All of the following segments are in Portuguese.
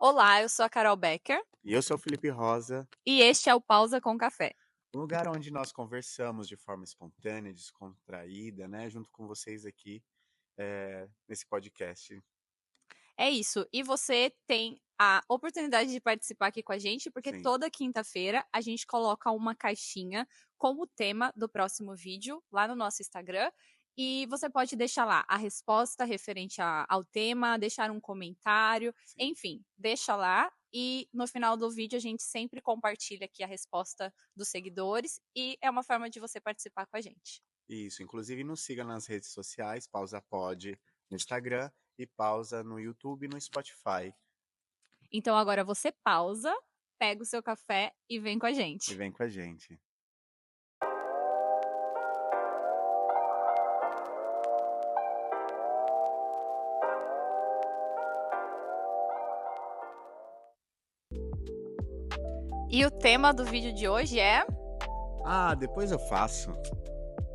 Olá, eu sou a Carol Becker E eu sou o Felipe Rosa, e este é o Pausa com Café. um lugar onde nós conversamos de forma espontânea, descontraída, né? Junto com vocês aqui nesse podcast. É isso, e você tem a oportunidade de participar aqui com a gente, porque Sim. toda quinta-feira a gente coloca uma caixinha com o tema do próximo vídeo lá no nosso Instagram. E você pode deixar lá a resposta referente ao tema, deixar um comentário, Sim. enfim, deixa lá. E no final do vídeo a gente sempre compartilha aqui a resposta dos seguidores e é uma forma de você participar com a gente. Isso, inclusive nos siga nas redes sociais, Pausa Pod no Instagram e Pausa no YouTube e no Spotify. Então agora você pausa, pega o seu café e vem com a E gente. vem com a gente. E o tema do vídeo de hoje é Ah, depois eu faço.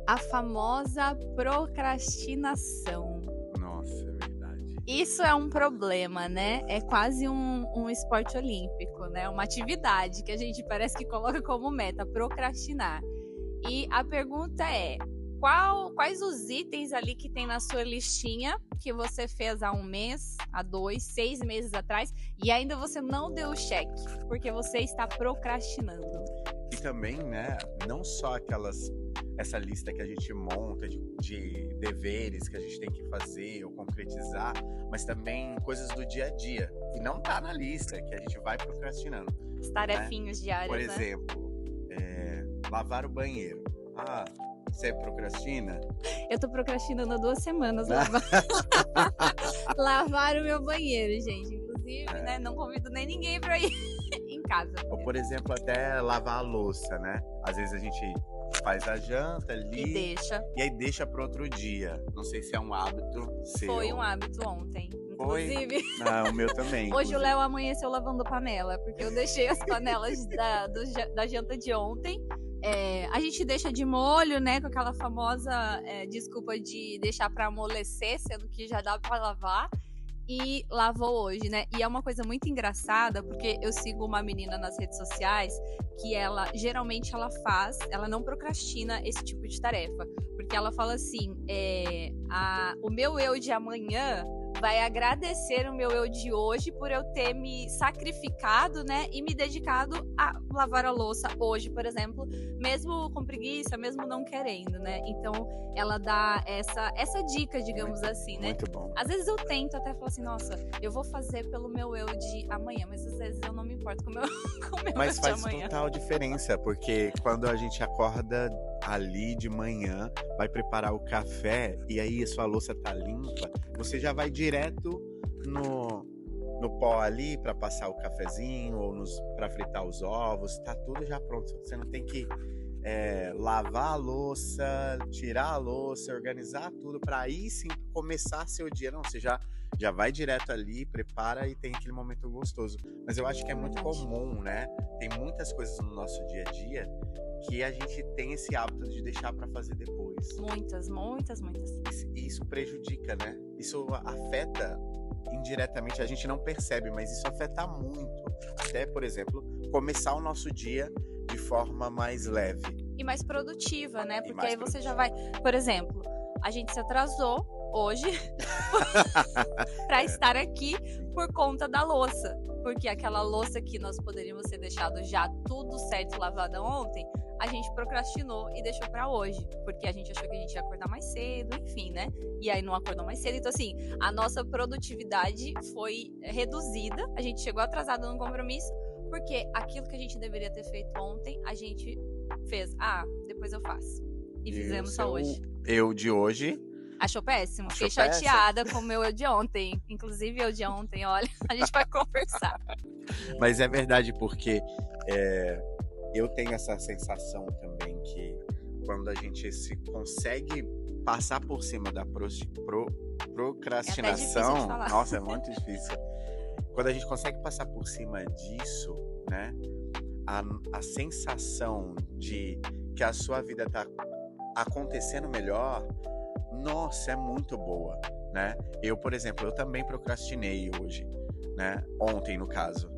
a famosa procrastinação. Nossa, é verdade. Isso é um problema, né? É quase um esporte olímpico, né? Uma atividade que a gente parece que coloca como meta, procrastinar. E a pergunta é, quais os itens ali que tem na sua listinha que você fez há 1 mês, há 2, 6 meses atrás e ainda você não deu o check, porque você está procrastinando. E também, né, não só essa lista que a gente monta de deveres que a gente tem que fazer ou concretizar, mas também coisas do dia a dia, que não tá na lista, que a gente vai procrastinando. As tarefinhas diárias, Por né? exemplo, lavar o banheiro. Ah, você procrastina? Eu tô procrastinando há 2 semanas lavar o meu banheiro, gente. Inclusive, né, não convido nem ninguém pra ir em casa. Ou, por exemplo, até lavar a louça, né? Às vezes a gente faz a janta ali e aí deixa para outro dia. Não sei se é um hábito seu. Foi um hábito ontem, Foi? inclusive. Não, o meu também. Hoje o Léo amanheceu lavando panela, porque eu deixei as panelas da janta de ontem. A gente deixa de molho, né, com aquela famosa desculpa de deixar pra amolecer, sendo que já dá pra lavar. E lavou hoje, né? E é uma coisa muito engraçada, porque eu sigo uma menina nas redes sociais que ela, geralmente ela não procrastina esse tipo de tarefa. Porque ela fala assim, o meu eu de amanhã vai agradecer o meu eu de hoje por eu ter me sacrificado, né, e me dedicado a lavar a louça hoje, por exemplo, mesmo com preguiça, mesmo não querendo, né? Então, ela dá essa dica, digamos assim, né? Muito bom. Às vezes eu tento até falar assim, nossa, eu vou fazer pelo meu eu de amanhã, mas às vezes eu não me importo com o meu Mas eu faz de amanhã. total diferença, porque quando a gente acorda ali de manhã, vai preparar o café e aí a sua louça tá limpa, você já vai direto no pó ali para passar o cafezinho ou para fritar os ovos, tá tudo já pronto. Você não tem que lavar a louça, tirar a louça, organizar tudo para aí sim começar seu dia. Não, você já vai direto ali, prepara e tem aquele momento gostoso. Mas eu acho que é muito comum, né? Tem muitas coisas no nosso dia a dia que a gente tem esse hábito de deixar para fazer depois. Muitas. E isso prejudica, né? Isso afeta indiretamente, a gente não percebe, mas isso afeta muito. Até, por exemplo, começar o nosso dia de forma mais leve. E mais produtiva, né? Porque aí você já vai... Por exemplo, a gente se atrasou hoje para estar aqui por conta da louça. Porque aquela louça que nós poderíamos ter deixado já tudo certo lavada ontem, a gente procrastinou e deixou para hoje. Porque a gente achou que a gente ia acordar mais cedo, enfim, né? E aí não acordou mais cedo. Então, assim, a nossa produtividade foi reduzida. A gente chegou atrasado no compromisso, porque aquilo que a gente deveria ter feito ontem, a gente fez. Depois eu faço. E fizemos só hoje. Eu de hoje... Achou péssimo. Fiquei chateada com o meu eu de ontem. Inclusive, eu de ontem, olha, a gente vai conversar. Mas é verdade, porque eu tenho essa sensação também que quando a gente se consegue passar por cima da procrastinação... Nossa, é muito difícil. Quando a gente consegue passar por cima disso, né? A sensação de que a sua vida tá acontecendo melhor, nossa, é muito boa, né? Eu, por exemplo, eu também procrastinei hoje. né? Ontem, no caso.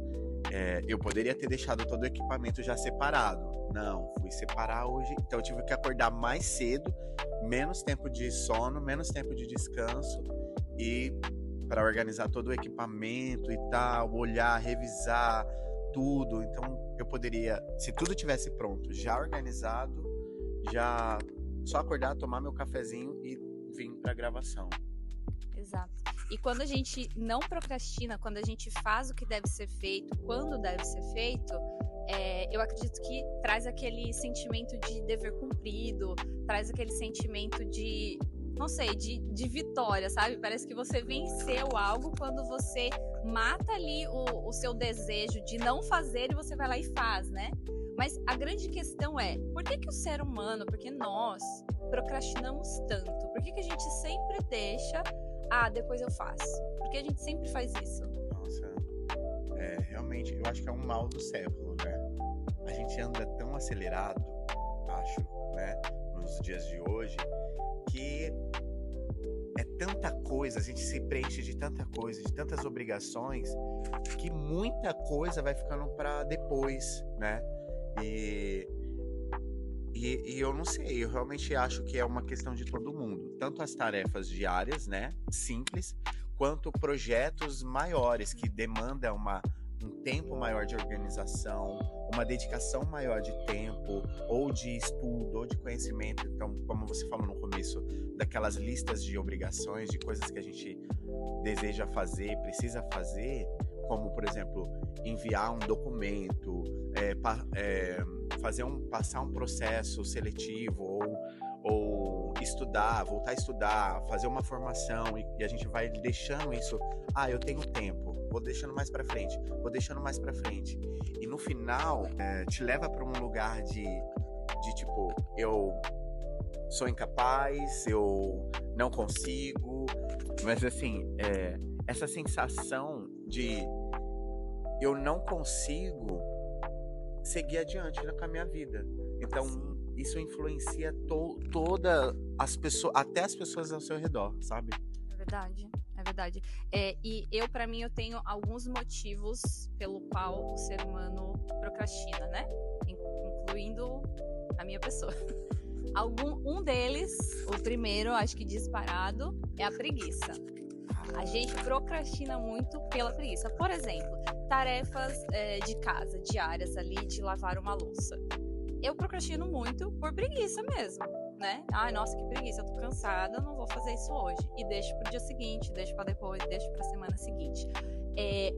Eu poderia ter deixado todo o equipamento já separado. Não, fui separar hoje. Então eu tive que acordar mais cedo, menos tempo de sono, menos tempo de descanso. E para organizar todo o equipamento e tal, olhar, revisar tudo. Então eu poderia, se tudo tivesse pronto, já organizado, já só acordar, tomar meu cafezinho e vir para gravação. Exato. E quando a gente não procrastina, quando a gente faz o que deve ser feito, quando deve ser feito, eu acredito que traz aquele sentimento de dever cumprido, traz aquele sentimento de, não sei, de vitória, sabe? Parece que você venceu algo quando você mata ali o seu desejo de não fazer e você vai lá e faz, né? Mas a grande questão é, por que o ser humano, porque nós procrastinamos tanto? Por que a gente sempre deixa, depois eu faço? Porque a gente sempre faz isso. Nossa, realmente, eu acho que é um mal do século, né? A gente anda tão acelerado, acho, né? Nos dias de hoje, que é tanta coisa, a gente se preenche de tanta coisa, de tantas obrigações, que muita coisa vai ficando para depois, né? E eu não sei, eu realmente acho que é uma questão de todo mundo. Tanto as tarefas diárias, né, simples, quanto projetos maiores que demandam um tempo maior de organização, uma dedicação maior de tempo, ou de estudo, ou de conhecimento. Então, como você falou no começo, daquelas listas de obrigações, de coisas que a gente deseja fazer, precisa fazer, como, por exemplo, enviar um documento, passar um processo seletivo, ou estudar, voltar a estudar, fazer uma formação, e a gente vai deixando isso. Eu tenho tempo, vou deixando mais pra frente, e no final te leva pra um lugar de tipo, eu sou incapaz, eu não consigo, mas assim, essa sensação de eu não consigo seguir adiante com a minha vida. Então, isso influencia todas as pessoas, até as pessoas ao seu redor, sabe? É verdade. E pra mim, eu tenho alguns motivos pelo qual o ser humano procrastina, né? Incluindo a minha pessoa. Um deles, o primeiro, acho que disparado, é a preguiça. A gente procrastina muito pela preguiça. Por exemplo, tarefas de casa, diárias ali, de lavar uma louça. Eu procrastino muito por preguiça mesmo, né? Nossa, que preguiça, eu tô cansada, não vou fazer isso hoje. E deixo pro dia seguinte, deixo pra depois, deixo pra semana seguinte.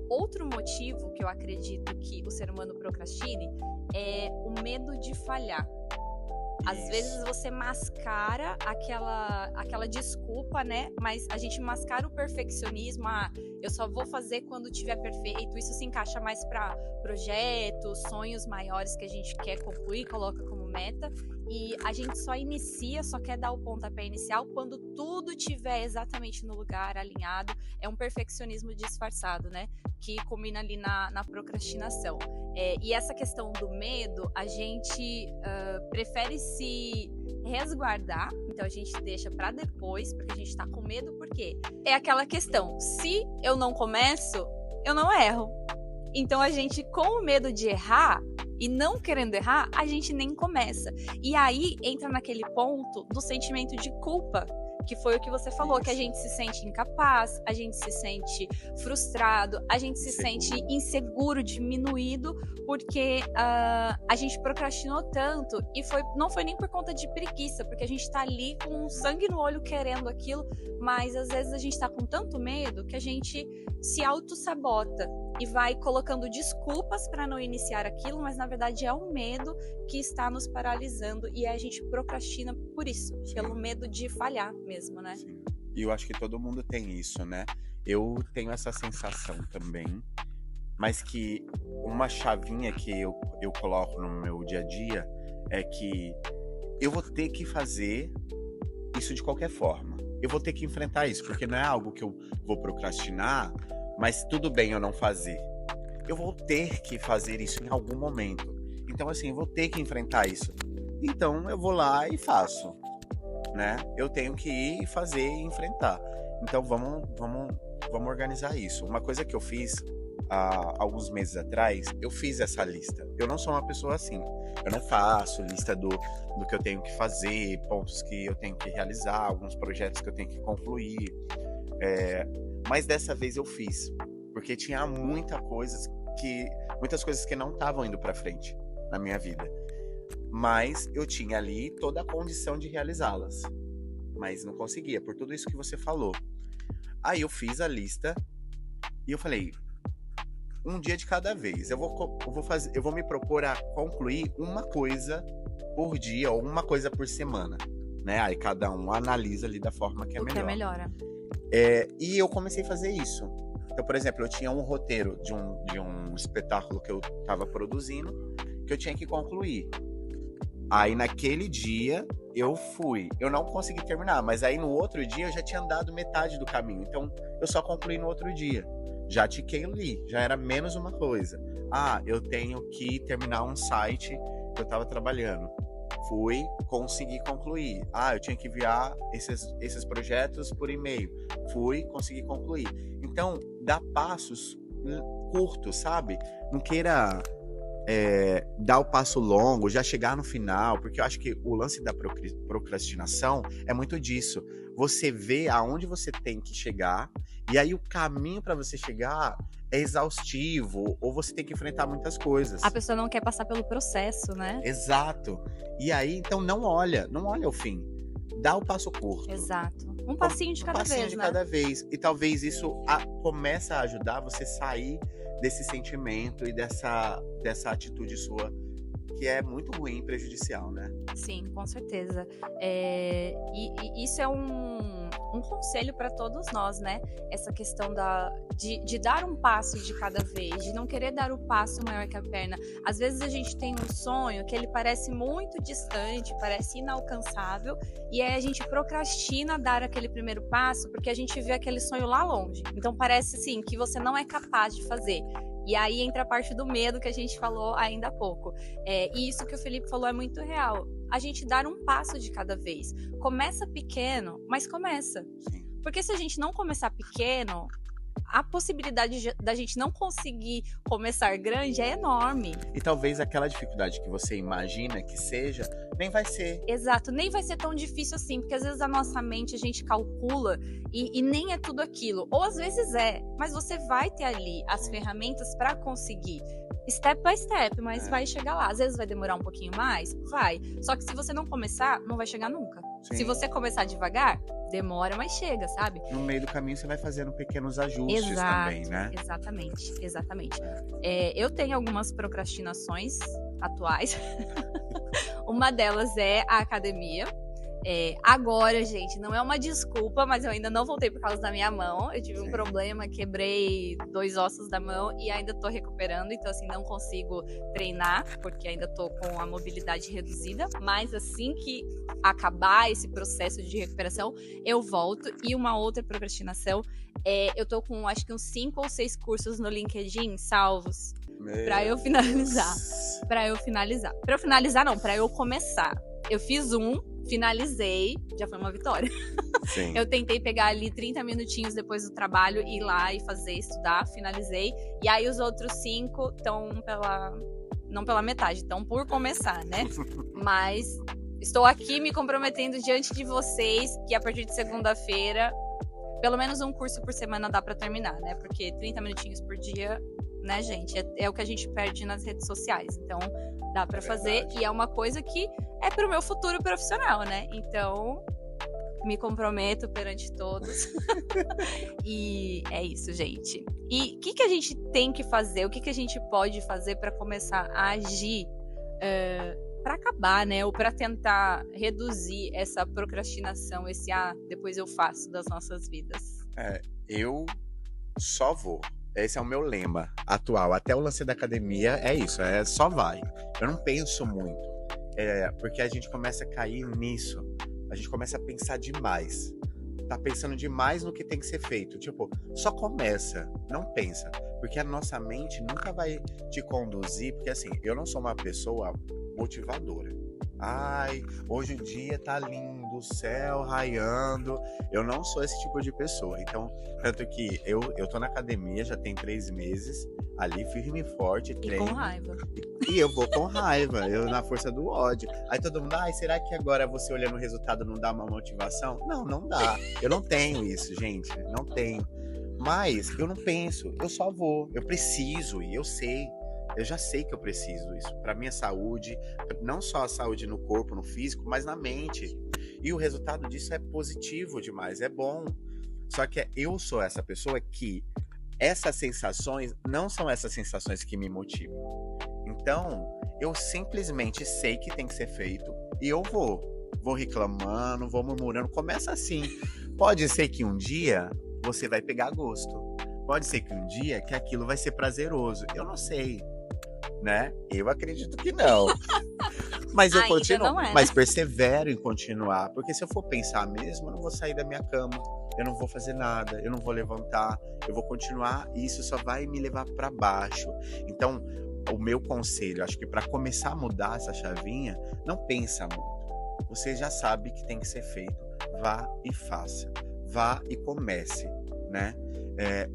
Outro motivo que eu acredito que o ser humano procrastine é o medo de falhar. Às vezes você mascara aquela desculpa, né? Mas a gente mascara o perfeccionismo. Eu só vou fazer quando tiver perfeito. Isso se encaixa mais para projetos, sonhos maiores que a gente quer concluir, coloca como meta. E a gente só quer dar o pontapé inicial quando tudo tiver exatamente no lugar, alinhado. É um perfeccionismo disfarçado, né? Que combina ali na procrastinação. E essa questão do medo, a gente prefere se resguardar, então a gente deixa para depois, porque a gente tá com medo, porque é aquela questão, se eu não começo, eu não erro. Então a gente, com o medo de errar e não querendo errar, a gente nem começa. E aí entra naquele ponto do sentimento de culpa, que foi o que você falou, que a gente se sente incapaz, a gente se sente frustrado, a gente se sente inseguro, diminuído, porque a gente procrastinou tanto, e não foi nem por conta de preguiça, porque a gente tá ali com sangue no olho querendo aquilo, mas às vezes a gente tá com tanto medo que a gente se auto-sabota e vai colocando desculpas para não iniciar aquilo, mas na verdade é o medo que está nos paralisando, e a gente procrastina por isso, pelo medo de falhar mesmo, né? Sim. E eu acho que todo mundo tem isso, né? Eu tenho essa sensação também, mas que uma chavinha que eu coloco no meu dia a dia é que eu vou ter que fazer isso de qualquer forma. Eu vou ter que enfrentar isso, porque não é algo que eu vou procrastinar, mas tudo bem eu não fazer. Eu vou ter que fazer isso em algum momento. Então, assim, eu vou ter que enfrentar isso. Então, eu vou lá e faço, né? Eu tenho que ir fazer e enfrentar. Então, vamos vamos organizar isso. Uma coisa que eu fiz há alguns meses atrás, eu fiz essa lista. Eu não sou uma pessoa assim. Eu não faço lista do que eu tenho que fazer, pontos que eu tenho que realizar, alguns projetos que eu tenho que concluir. Mas dessa vez eu fiz, porque tinha muitas coisas que não estavam indo para frente na minha vida. Mas eu tinha ali toda a condição de realizá-las. Mas não conseguia, por tudo isso que você falou. Aí eu fiz a lista e eu falei, um dia de cada vez. Eu vou me propor a concluir uma coisa por dia ou uma coisa por semana, né? Aí cada um analisa ali da forma que é melhor. O que é melhor. E eu comecei a fazer isso. Então, por exemplo, eu tinha um roteiro de um espetáculo que eu estava produzindo, que eu tinha que concluir. Aí naquele dia eu fui. Eu não consegui terminar, mas aí no outro dia eu já tinha andado metade do caminho. Então eu só concluí no outro dia. Já tiquei ali, já era menos uma coisa. Eu tenho que terminar um site que eu estava trabalhando. Fui, consegui concluir. Eu tinha que enviar esses projetos por e-mail. Fui, consegui concluir. Então, dá passos curtos, sabe? Não queira dar o passo longo, já chegar no final, porque eu acho que o lance da procrastinação é muito disso. Você vê aonde você tem que chegar, e aí o caminho para você chegar é exaustivo, ou você tem que enfrentar muitas coisas. A pessoa não quer passar pelo processo, né? Exato. E aí, então, não olha o fim. Dá o passo curto. Exato. Um passinho de cada vez, né? cada vez. E talvez isso comece a ajudar você a sair desse sentimento e dessa atitude sua, que é muito ruim e prejudicial, né? Sim, com certeza. E isso é um conselho para todos nós, né? Essa questão de dar um passo de cada vez, de não querer dar o passo maior que a perna. Às vezes a gente tem um sonho que ele parece muito distante, parece inalcançável, e aí a gente procrastina dar aquele primeiro passo porque a gente vê aquele sonho lá longe. Então parece assim que você não é capaz de fazer. E aí entra a parte do medo que a gente falou ainda há pouco. E isso que o Felipe falou é muito real. A gente dar um passo de cada vez. Começa pequeno, mas começa. Sim. Porque se a gente não começar pequeno, a possibilidade da gente não conseguir começar grande é enorme. E talvez aquela dificuldade que você imagina que seja, nem vai ser. Exato, nem vai ser tão difícil assim, porque às vezes a nossa mente, a gente calcula e nem é tudo aquilo. Ou às vezes é, mas você vai ter ali as ferramentas para conseguir. Step by step, mas vai chegar lá. Às vezes vai demorar um pouquinho mais, vai. Só que se você não começar, não vai chegar nunca. Sim. Se você começar devagar, demora, mas chega, sabe? No meio do caminho você vai fazendo pequenos ajustes também, né? Exatamente. Eu tenho algumas procrastinações atuais. Uma delas é a academia. Agora, gente, não é uma desculpa, mas eu ainda não voltei por causa da minha mão. Eu tive um problema, quebrei 2 ossos da mão e ainda tô recuperando. Então, assim, não consigo treinar, porque ainda tô com a mobilidade reduzida. Mas assim que acabar esse processo de recuperação, eu volto. E uma outra procrastinação, eu tô com acho que uns 5 ou 6 cursos no LinkedIn salvos pra eu finalizar. Pra eu finalizar não, pra eu começar. Eu fiz finalizei, já foi uma vitória. Sim. Eu tentei pegar ali 30 minutinhos depois do trabalho, ir lá e fazer, estudar, finalizei. E aí os outros 5 estão não pela metade, estão por começar, né? Mas estou aqui me comprometendo diante de vocês que a partir de segunda-feira, pelo menos um curso por semana dá pra terminar, né? Porque 30 minutinhos por dia, né, gente? É o que a gente perde nas redes sociais. Então, dá pra fazer. E é uma coisa que é pro meu futuro profissional, né? Então, me comprometo perante todos. E é isso, gente. E o que a gente tem que fazer? O que a gente pode fazer pra começar a agir pra acabar, né? Ou pra tentar reduzir essa procrastinação, esse depois eu faço das nossas vidas? Eu só vou. Esse é o meu lema atual. Até o lance da academia é isso, só vai. Eu não penso muito. Porque a gente começa a cair nisso. A gente começa a pensar demais. Tá pensando demais no que tem que ser feito. Tipo, só começa, não pensa. Porque a nossa mente nunca vai te conduzir. Porque assim, eu não sou uma pessoa motivadora. Hoje o dia tá lindo, o céu raiando. Eu não sou esse tipo de pessoa. Então, tanto que eu tô na academia já tem 3 meses, ali firme e forte, E com treino. raiva. E eu vou com raiva, eu na força do ódio. Aí todo mundo, será que agora você olhando o resultado não dá uma motivação? Não, não dá. Eu não tenho isso, gente. Não tenho. Mas eu não penso, eu só vou. Eu preciso, e eu sei. Eu já sei que eu preciso isso. Pra minha saúde, não só a saúde no corpo, no físico, mas na mente. E o resultado disso é positivo demais, é bom. Só que eu sou essa pessoa que essas sensações não são essas sensações que me motivam. Então, eu simplesmente sei que tem que ser feito e eu vou. Vou reclamando, vou murmurando. Começa assim. Pode ser que um dia você vai pegar gosto. Pode ser que um dia que aquilo vai ser prazeroso. Eu não sei, né? Eu acredito que não. Mas eu Ainda continuo. não é, né? Mas persevero em continuar. Porque se eu for pensar mesmo, eu não vou sair da minha cama. Eu não vou fazer nada. Eu não vou levantar. Eu vou continuar e isso só vai me levar para baixo. Então, o meu conselho, acho que para começar a mudar essa chavinha, não pensa muito. Você já sabe que tem que ser feito. Vá e faça. Vá e comece, né?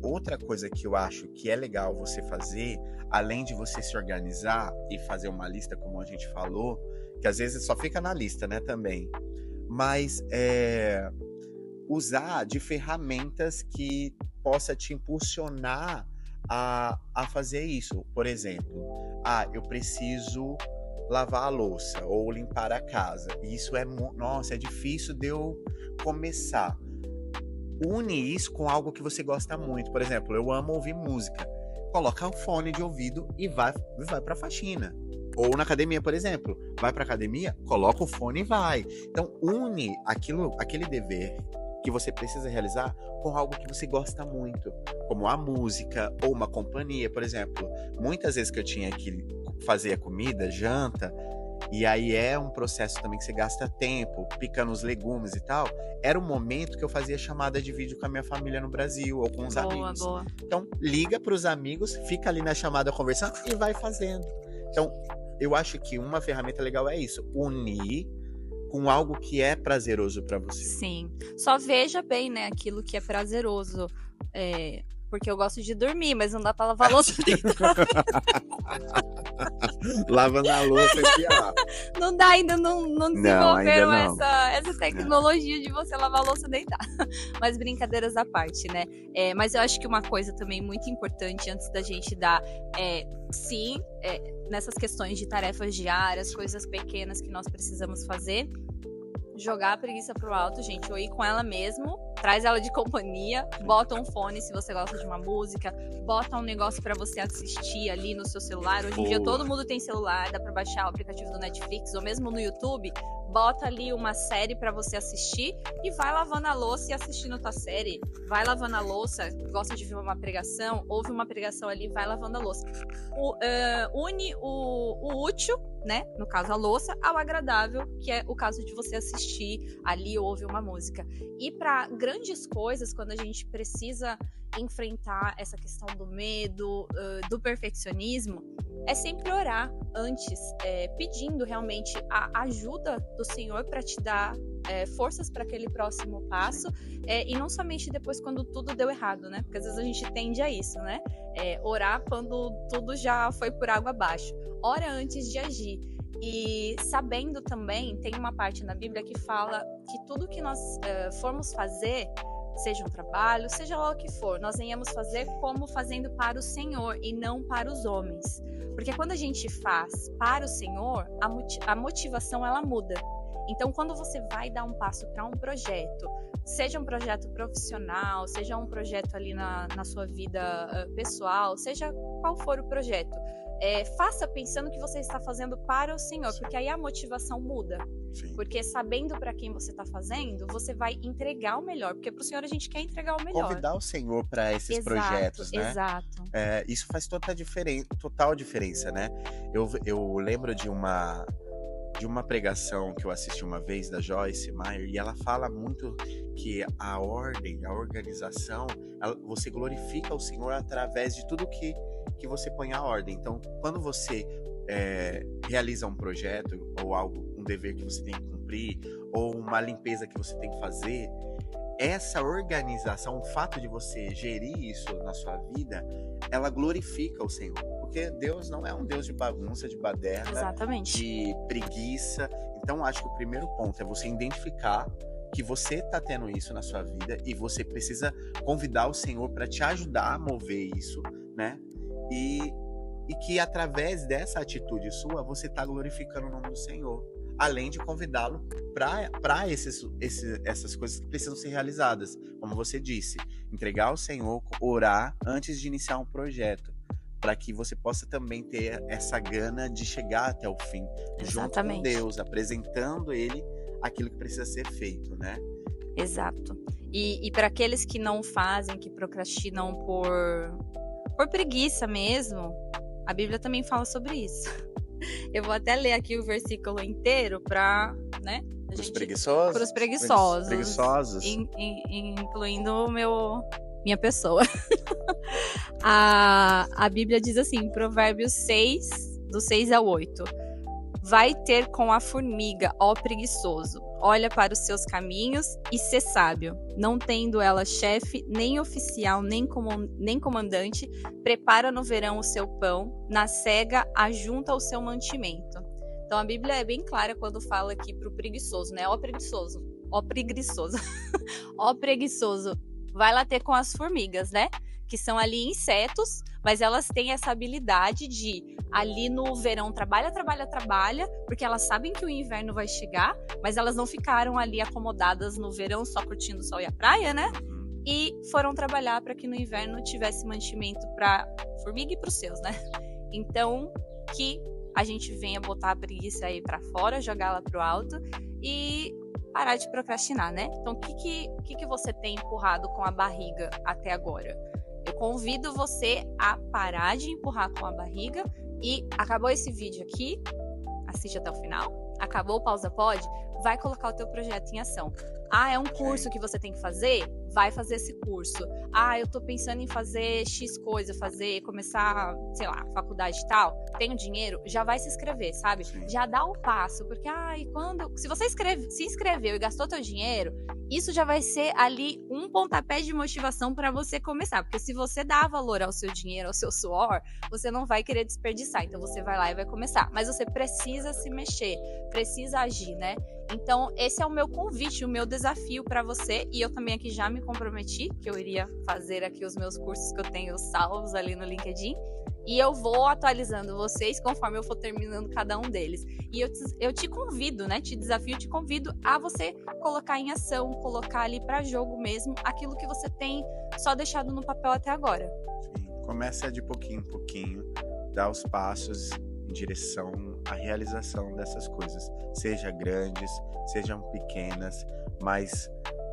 Outra coisa que eu acho que é legal você fazer, além de você se organizar e fazer uma lista, como a gente falou, que às vezes só fica na lista, né, também. Mas usar de ferramentas que possa te impulsionar a fazer isso. Por exemplo, eu preciso lavar a louça ou limpar a casa. E isso é difícil de eu começar. Une isso com algo que você gosta muito. Por exemplo, eu amo ouvir música. Coloca o fone de ouvido e vai pra faxina. Ou na academia, por exemplo. Vai pra academia, coloca o fone e vai. Então, une aquele dever que você precisa realizar com algo que você gosta muito. Como a música ou uma companhia. Por exemplo, muitas vezes que eu tinha que fazer a comida, janta, e aí é um processo também que você gasta tempo, picando os legumes e tal, era o momento que eu fazia chamada de vídeo com a minha família no Brasil, ou com os amigos. Boa. Então, liga pros amigos, fica ali na chamada conversando e vai fazendo. Então, eu acho que uma ferramenta legal é isso, unir com algo que é prazeroso pra você. Sim. Só veja bem, né, aquilo que é prazeroso. Porque eu gosto de dormir, mas não dá pra lavar louça deitada. Lavando a louça aqui, ó. Não dá, ainda não desenvolveram ainda não. essa tecnologia de você lavar a louça deitada. Mas brincadeiras à parte, né? Mas eu acho que uma coisa também muito importante antes da gente dar, nessas questões de tarefas diárias, coisas pequenas que nós precisamos fazer, jogar a preguiça pro alto, gente, ou ir com ela mesmo, traz ela de companhia, bota um fone se você gosta de uma música, bota um negócio pra você assistir ali no seu celular. Hoje em dia todo mundo tem celular, dá pra baixar o aplicativo do Netflix ou mesmo no YouTube, bota ali uma série pra você assistir e vai lavando a louça e assistindo tua série. Vai lavando a louça, gosta de ver uma pregação, ouve uma pregação ali, vai lavando a louça. Une o útil, né, no caso a louça, ao agradável, que é o caso de você assistir ali ou ouvir uma música. E para grandes coisas, quando a gente precisa enfrentar essa questão do medo, do perfeccionismo, é sempre orar antes, pedindo realmente a ajuda do Senhor para te dar forças para aquele próximo passo, e não somente depois quando tudo deu errado, né? Porque às vezes a gente tende a isso, né? Orar quando tudo já foi por água abaixo. Ora antes de agir. E sabendo também, tem uma parte na Bíblia que fala que tudo que nós formos fazer, seja um trabalho, seja lá o que for, nós venhamos fazer como fazendo para o Senhor e não para os homens. Porque quando a gente faz para o Senhor, a motivação ela muda. Então, quando você vai dar um passo para um projeto, seja um projeto profissional, seja um projeto ali na sua vida pessoal, seja qual for o projeto, faça pensando que você está fazendo para o Senhor, porque aí a motivação muda. Sim. Porque sabendo para quem você está fazendo, você vai entregar o melhor, porque para o Senhor a gente quer entregar o melhor. Convidar o Senhor para esses projetos, né? Exato. Isso faz total diferença, né? Eu lembro de uma pregação que eu assisti uma vez da Joyce Meyer, e ela fala muito que a ordem, a organização, você glorifica o Senhor através de tudo que você põe à ordem. Então, quando você realiza um projeto ou algo, um dever que você tem que cumprir, cumprir, ou uma limpeza que você tem que fazer, essa organização, o fato de você gerir isso na sua vida, ela glorifica o Senhor. Porque Deus não é um Deus de bagunça, de baderna, Exatamente. de preguiça. Então, acho que o primeiro ponto é você identificar que você está tendo isso na sua vida e você precisa convidar o Senhor para te ajudar a mover isso, né? E que através dessa atitude sua, você está glorificando o nome do Senhor. Além de convidá-lo para essas coisas que precisam ser realizadas. Como você disse, entregar ao Senhor, orar antes de iniciar um projeto. Para que você possa também ter essa gana de chegar até o fim. Junto com Deus, apresentando Ele aquilo que precisa ser feito, né? Exato. E para aqueles que não fazem, que procrastinam por preguiça mesmo, a Bíblia também fala sobre isso. Eu vou até ler aqui o versículo inteiro para, né? Para os preguiçosos? Para os preguiçosos. Preguiçosos. Incluindo minha pessoa. A Bíblia diz assim, Provérbios 6, do 6 ao 8. Vai ter com a formiga, ó preguiçoso. Olha para os seus caminhos e sê sábio. Não tendo ela chefe, nem oficial, nem comandante, prepara no verão o seu pão, na cega ajunta o seu mantimento. Então a Bíblia é bem clara quando fala aqui pro preguiçoso, né? Ó preguiçoso, ó preguiçoso, ó preguiçoso. Vai lá ter com as formigas, né? Que são ali insetos, mas elas têm essa habilidade de, ali no verão, trabalha, porque elas sabem que o inverno vai chegar, mas elas não ficaram ali acomodadas no verão só curtindo o sol e a praia, né? E foram trabalhar para que no inverno tivesse mantimento para formiga e para os seus, né? Então, que a gente venha botar a preguiça aí para fora, jogá-la pro alto e parar de procrastinar, né? Então, o que você tem empurrado com a barriga até agora? Eu convido você a parar de empurrar com a barriga e acabou esse vídeo aqui, assiste até o final, acabou o Pausa Pod, vai colocar o teu projeto em ação. Ah, é um curso que você tem que fazer? Vai fazer esse curso. Ah, eu tô pensando em fazer X coisa, começar, sei lá, faculdade e tal. Tenho dinheiro? Já vai se inscrever, sabe? Sim. Já dá o passo, porque, se você se inscreveu e gastou teu dinheiro, isso já vai ser ali um pontapé de motivação para você começar. Porque se você dá valor ao seu dinheiro, ao seu suor, você não vai querer desperdiçar. Então você vai lá e vai começar. Mas você precisa se mexer, precisa agir, né? Então, esse é o meu convite, o meu desafio para você. E eu também aqui já me comprometi que eu iria fazer aqui os meus cursos que eu tenho salvos ali no LinkedIn. E eu vou atualizando vocês conforme eu for terminando cada um deles. E eu te convido, né? Te desafio, te convido a você colocar em ação, colocar ali para jogo mesmo aquilo que você tem só deixado no papel até agora. Sim. Começa de pouquinho em pouquinho, dá os passos em direção à realização dessas coisas. Sejam grandes, sejam pequenas, mas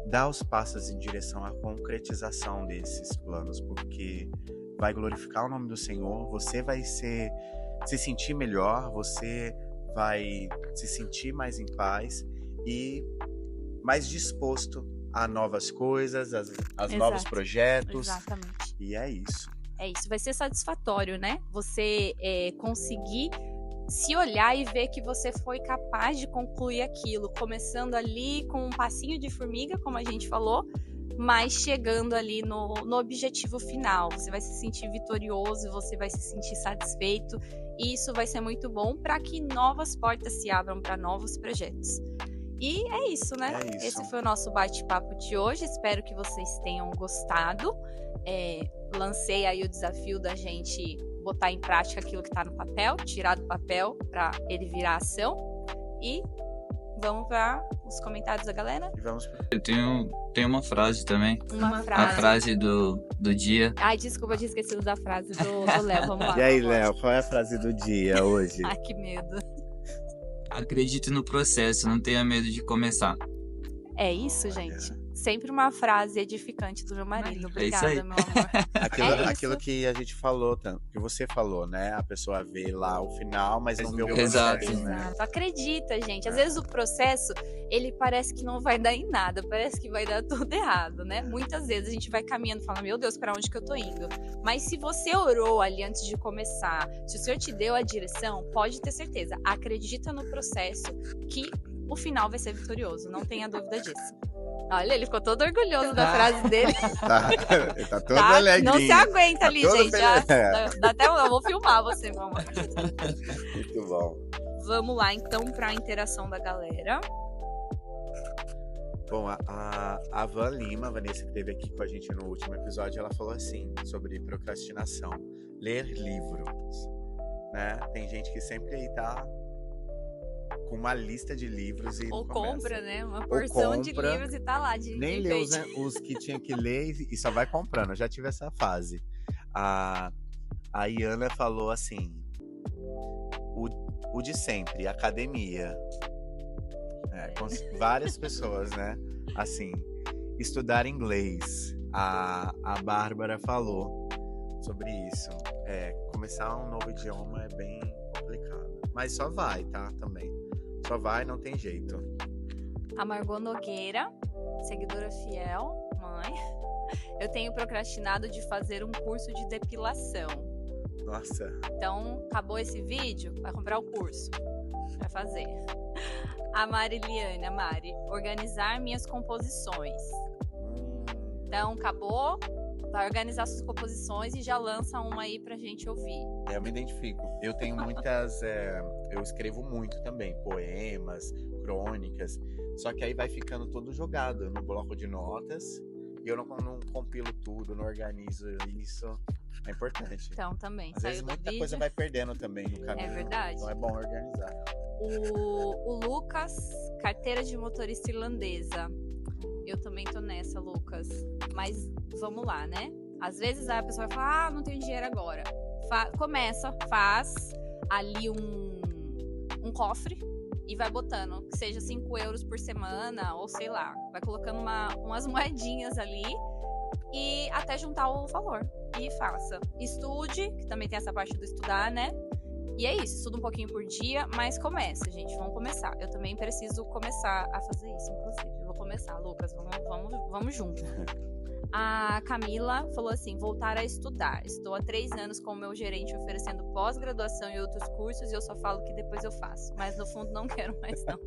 dá os passos em direção à concretização desses planos, porque vai glorificar o nome do Senhor, você vai se sentir melhor, você vai se sentir mais em paz e mais disposto a novas coisas, a novos projetos. Exatamente. E é isso. É isso, vai ser satisfatório, né? Você conseguir se olhar e ver que você foi capaz de concluir aquilo, começando ali com um passinho de formiga, como a gente falou, mas chegando ali no objetivo final. Você vai se sentir vitorioso, você vai se sentir satisfeito, e isso vai ser muito bom para que novas portas se abram para novos projetos. E é isso, né? É isso. Esse foi o nosso bate-papo de hoje. Espero que vocês tenham gostado. Lancei aí o desafio da gente botar em prática aquilo que está no papel, tirar do papel para ele virar ação. E vamos para os comentários da galera? E vamos Eu tenho uma frase também. Uma frase. A frase do dia. Ai, desculpa, eu tinha esquecido da frase do Léo. Vamos lá. E aí, vamos lá. Léo, qual é a frase do dia hoje? Ai, que medo. Acredite no processo, não tenha medo de começar. É isso, gente. Sempre uma frase edificante do meu marido. É isso Obrigada, aí. meu amor. Aquilo que a gente falou, que você falou, né? A pessoa vê lá o final, mas não vê o Exato. processo, né? Exato. Acredita, gente. Às vezes o processo, ele parece que não vai dar em nada, parece que vai dar tudo errado, né? Muitas vezes a gente vai caminhando e fala, meu Deus, pra onde que eu tô indo? Mas se você orou ali antes de começar, se o Senhor te deu a direção, pode ter certeza, acredita no processo que o final vai ser vitorioso, não tenha dúvida disso. Olha, ele ficou todo orgulhoso da frase dele. Ele tá todo Tá? alegrinho. Não se aguenta ali, todo gente. Já, feliz. dá até eu vou filmar você, meu amor. Muito bom. Vamos lá, então, pra interação da galera. Bom, a Van Lima, a Vanessa, que esteve aqui com a gente no último episódio, ela falou assim, sobre procrastinação. Ler livros, né? Tem gente que sempre aí tá com uma lista de livros e Ou começa. compra, né? Uma porção de compra, livros e tá lá de Nem lê enfeite. os que tinha que ler e só vai comprando. Eu já tive essa fase. A Iana falou assim, o de sempre, academia. Com várias pessoas, né? Assim, estudar inglês. A Bárbara falou sobre isso. Começar um novo idioma é bem complicado. Mas só vai, tá? Também. Só vai, não tem jeito. A Margot Nogueira, seguidora fiel, mãe. Eu tenho procrastinado de fazer um curso de depilação. Nossa. Então, acabou esse vídeo, vai comprar o curso. Vai fazer. A Mariliane, a Mari, organizar minhas composições. Então, acabou, vai organizar suas composições e já lança uma aí pra gente ouvir. Eu me identifico. Eu tenho muitas... eu escrevo muito também, poemas, crônicas. Só que aí vai ficando todo jogado no bloco de notas. E eu não compilo tudo, não organizo isso. É importante. Então, também. Às vezes muita coisa vai perdendo também no caminho. É verdade. Então é bom organizar. O Lucas, carteira de motorista irlandesa. Eu também tô nessa, Lucas. Mas vamos lá, né? Às vezes a pessoa vai falar, não tenho dinheiro agora. Faz ali um cofre e vai botando, que seja 5 euros por semana, ou sei lá. Vai colocando umas moedinhas ali e até juntar o valor. E faça. Estude, que também tem essa parte do estudar, né? E é isso, estuda um pouquinho por dia, mas começa, gente, vamos começar. Eu também preciso começar a fazer isso, inclusive. Eu vou começar, Lucas, vamos junto. A Camila falou assim, voltar a estudar. Estou há 3 anos com o meu gerente oferecendo pós-graduação e outros cursos e eu só falo que depois eu faço. Mas no fundo não quero mais não.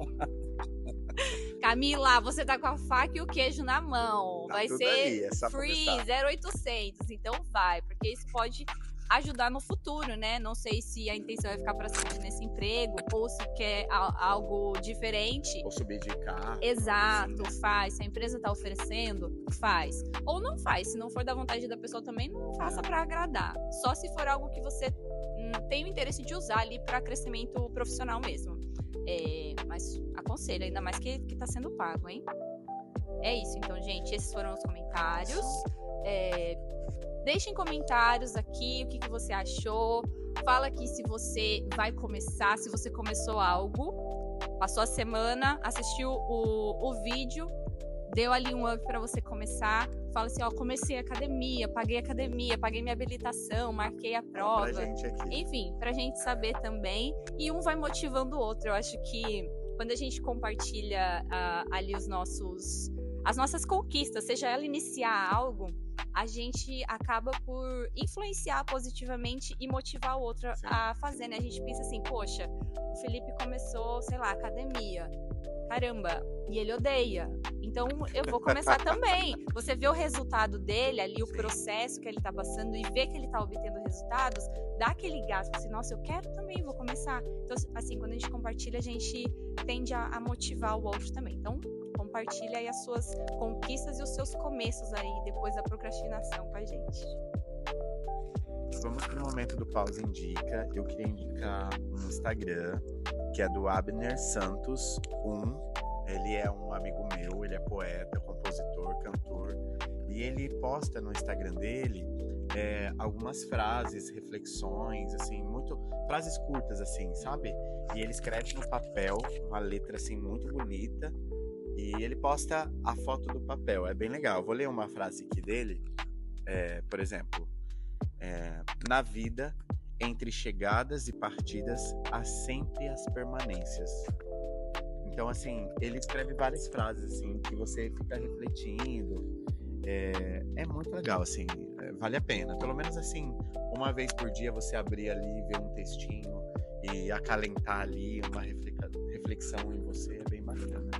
Camila, você tá com a faca e o queijo na mão. Tá vai tudo ser ali, é só free, começar. 0800. Então vai, porque isso pode ajudar no futuro, né? Não sei se a intenção é ficar pra sempre nesse emprego ou se quer algo diferente. Ou subir de carro. Exato, assim, né? faz. Se a empresa tá oferecendo, faz. Ou não faz. Se não for da vontade da pessoa também, não faça pra agradar. Só se for algo que você tem o interesse de usar ali pra crescimento profissional mesmo. Mas aconselho, ainda mais que tá sendo pago, hein? É isso, então, gente. Esses foram os comentários. Deixem comentários aqui, o que você achou. Fala aqui se você vai começar, se você começou algo. Passou a semana, assistiu o vídeo, deu ali um up pra você começar. Fala assim, ó, comecei a academia, paguei minha habilitação, marquei a prova. Pra gente aqui. Enfim, pra gente saber também. E um vai motivando o outro. Eu acho que quando a gente compartilha ali as nossas conquistas, seja ela iniciar algo, a gente acaba por influenciar positivamente e motivar o outro a fazer, né? A gente pensa assim, poxa, o Felipe começou, sei lá, academia. Caramba, e ele odeia. Então eu vou começar também. Você vê o resultado dele ali, o processo que ele tá passando e vê que ele tá obtendo resultados, dá aquele gás, assim, nossa, eu quero também, vou começar. Então, assim, quando a gente compartilha, a gente tende a motivar o outro também. Então, compartilha aí as suas conquistas e os seus começos aí, depois da procrastinação com a gente. Vamos pro momento do Pausa Indica. Eu queria indicar um Instagram, que é do Abner Santos 1. Ele é um amigo meu, ele é poeta, compositor, cantor. E ele posta no Instagram dele algumas frases, reflexões, assim, frases curtas, assim, sabe? E ele escreve no papel, uma letra, assim, muito bonita. E ele posta a foto do papel, é bem legal. Eu vou ler uma frase aqui dele, por exemplo. Na vida, entre chegadas e partidas, há sempre as permanências. Então, assim, ele escreve várias frases, assim, que você fica refletindo. É muito legal, assim, vale a pena. Pelo menos, assim, uma vez por dia você abrir ali, ver um textinho e acalentar ali uma reflexão em você, é bem bacana. bacana.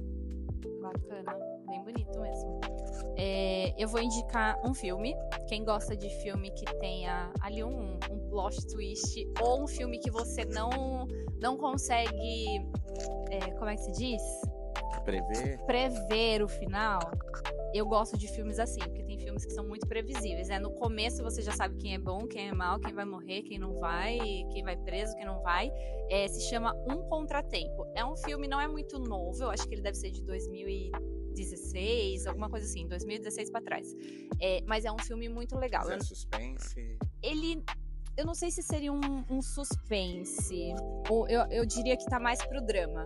Bacana, bem bonito mesmo. Eu vou indicar um filme. Quem gosta de filme que tenha ali um plot twist, ou um filme que você não consegue, como é que se diz? Prever o final. Eu gosto de filmes assim, porque tem filmes que são muito previsíveis, né? No começo você já sabe quem é bom, quem é mal, quem vai morrer, quem não vai, quem vai preso, quem não vai. Se chama Um Contratempo. É um filme, não é muito novo, eu acho que ele deve ser de 2016, alguma coisa assim, 2016 pra trás. Mas é um filme muito legal. É suspense? Eu não sei se seria um suspense, ou eu diria que tá mais pro drama.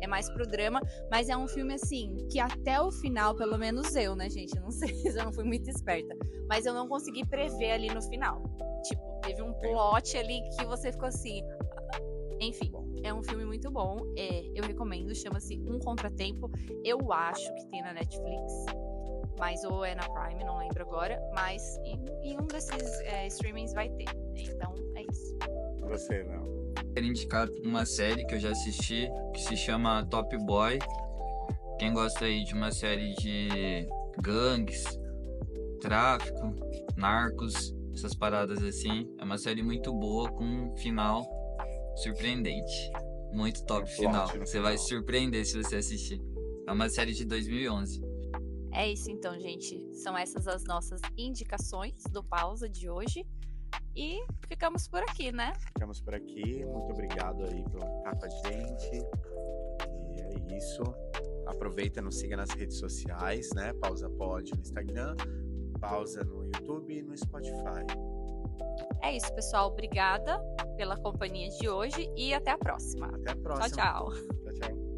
É mais pro drama, mas é um filme assim, que até o final, pelo menos eu, né, gente? Não sei se eu não fui muito esperta, mas eu não consegui prever ali no final. Tipo, teve um plot ali que você ficou assim. Enfim, é um filme muito bom. Eu recomendo, chama-se Um Contratempo. Eu acho que tem na Netflix, mas ou é na Prime, não lembro agora. Mas em um desses streamings vai ter. Então, é isso. Você, não? Quero indicar uma série que eu já assisti, que se chama Top Boy. Quem gosta aí de uma série de gangues, tráfico, narcos, essas paradas assim, é uma série muito boa, com um final surpreendente. Muito top final. Você vai se surpreender se você assistir. É uma série de 2011. É isso então, gente. São essas as nossas indicações do Pausa de hoje. E ficamos por aqui, né? Ficamos por aqui. Muito obrigado aí por ficar com a gente. E é isso. Aproveita, nos siga nas redes sociais, né? Pausa Pod no Instagram, Pausa no YouTube e no Spotify. É isso, pessoal. Obrigada pela companhia de hoje e até a próxima. Até a próxima. Tchau, tchau. Tchau, tchau.